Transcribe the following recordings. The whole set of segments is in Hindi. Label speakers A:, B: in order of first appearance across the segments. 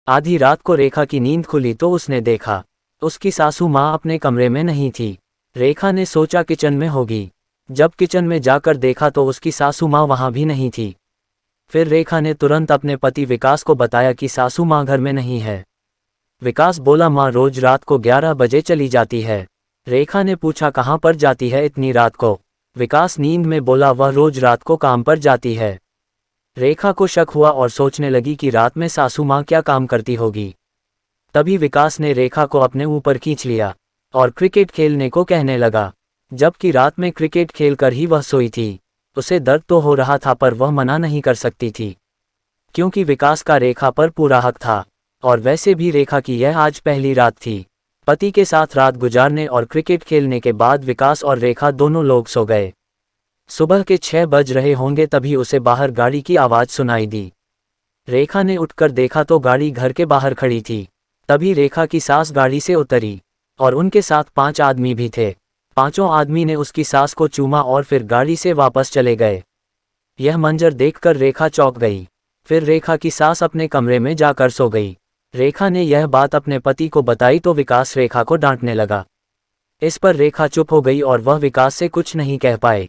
A: आधी रात को रेखा की नींद खुली तो उसने देखा उसकी सासू माँ अपने कमरे में नहीं थी। रेखा ने सोचा किचन में होगी। जब किचन में जाकर देखा तो उसकी सासू माँ वहाँ भी नहीं थी। फिर रेखा ने तुरंत अपने पति विकास को बताया कि सासू माँ घर में नहीं है। विकास बोला, माँ रोज रात को 11 बजे चली जाती है। रेखा ने पूछा, कहाँ पर जाती है इतनी रात को? विकास नींद में बोला, वह रोज रात को काम पर जाती है। रेखा को शक हुआ और सोचने लगी कि रात में सासू माँ क्या काम करती होगी। तभी विकास ने रेखा को अपने ऊपर खींच लिया और क्रिकेट खेलने को कहने लगा। जबकि रात में क्रिकेट खेलकर ही वह सोई थी। उसे दर्द तो हो रहा था पर वह मना नहीं कर सकती थी, क्योंकि विकास का रेखा पर पूरा हक था। और वैसे भी रेखा की यह आज पहली रात थी पति के साथ रात गुजारने, और क्रिकेट खेलने के बाद विकास और रेखा दोनों लोग सो गए। सुबह के 6 बज रहे होंगे तभी उसे बाहर गाड़ी की आवाज़ सुनाई दी। रेखा ने उठकर देखा तो गाड़ी घर के बाहर खड़ी थी। तभी रेखा की सास गाड़ी से उतरी और उनके साथ 5 आदमी भी थे। पांचों आदमी ने उसकी सास को चूमा और फिर गाड़ी से वापस चले गए। यह मंजर देखकर रेखा चौंक गई। फिर रेखा की सास अपने कमरे में जाकर सो गई। रेखा ने यह बात अपने पति को बताई तो विकास रेखा को डांटने लगा। इस पर रेखा चुप हो गई और वह विकास से कुछ नहीं कह पाए।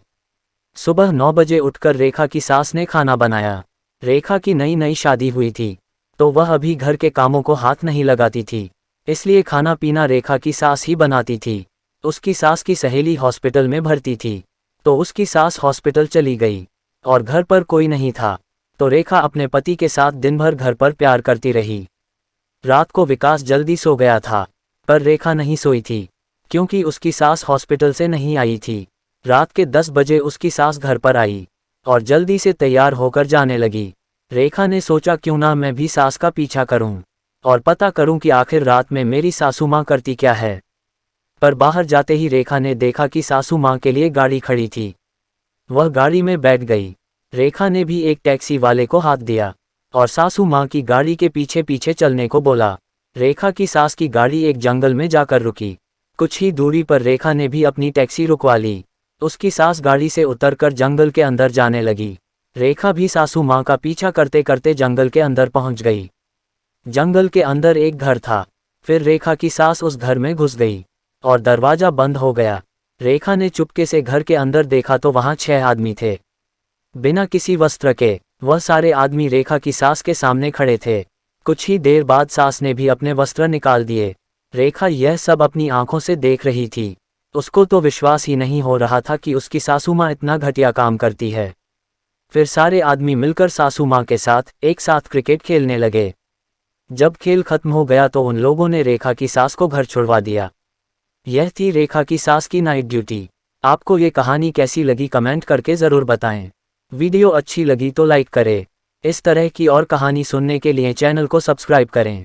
A: सुबह 9 बजे उठकर रेखा की सास ने खाना बनाया। रेखा की नई नई शादी हुई थी तो वह अभी घर के कामों को हाथ नहीं लगाती थी, इसलिए खाना पीना रेखा की सास ही बनाती थी। उसकी सास की सहेली हॉस्पिटल में भर्ती थी तो उसकी सास हॉस्पिटल चली गई और घर पर कोई नहीं था, तो रेखा अपने पति के साथ दिन भर घर पर प्यार करती रही। रात को विकास जल्दी सो गया था पर रेखा नहीं सोई थी, क्योंकि उसकी सास हॉस्पिटल से नहीं आई थी। रात के 10 बजे उसकी सास घर पर आई और जल्दी से तैयार होकर जाने लगी। रेखा ने सोचा, क्यों ना मैं भी सास का पीछा करूं और पता करूं कि आखिर रात में मेरी सासू माँ करती क्या है। पर बाहर जाते ही रेखा ने देखा कि सासू माँ के लिए गाड़ी खड़ी थी। वह गाड़ी में बैठ गई। रेखा ने भी एक टैक्सी वाले को हाथ दिया और सासू माँ की गाड़ी के पीछे पीछे चलने को बोला। रेखा की सास की गाड़ी एक जंगल में जाकर रुकी। कुछ ही दूरी पर रेखा ने भी अपनी टैक्सी रुकवा ली। उसकी सास गाड़ी से उतरकर जंगल के अंदर जाने लगी। रेखा भी सासू माँ का पीछा करते करते जंगल के अंदर पहुंच गई। जंगल के अंदर एक घर था। फिर रेखा की सास उस घर में घुस गई और दरवाजा बंद हो गया। रेखा ने चुपके से घर के अंदर देखा तो वहां 6 आदमी थे, बिना किसी वस्त्र के। वह सारे आदमी रेखा की सास के सामने खड़े थे। कुछ ही देर बाद सास ने भी अपने वस्त्र निकाल दिए। रेखा यह सब अपनी आंखों से देख रही थी। उसको तो विश्वास ही नहीं हो रहा था कि उसकी सासू माँ इतना घटिया काम करती है। फिर सारे आदमी मिलकर सासू माँ के साथ एक साथ क्रिकेट खेलने लगे। जब खेल खत्म हो गया तो उन लोगों ने रेखा की सास को घर छुड़वा दिया। यह थी रेखा की सास की नाइट ड्यूटी। आपको ये कहानी कैसी लगी कमेंट करके ज़रूर बताएं। वीडियो अच्छी लगी तो लाइक करें। इस तरह की और कहानी सुनने के लिए चैनल को सब्सक्राइब करें।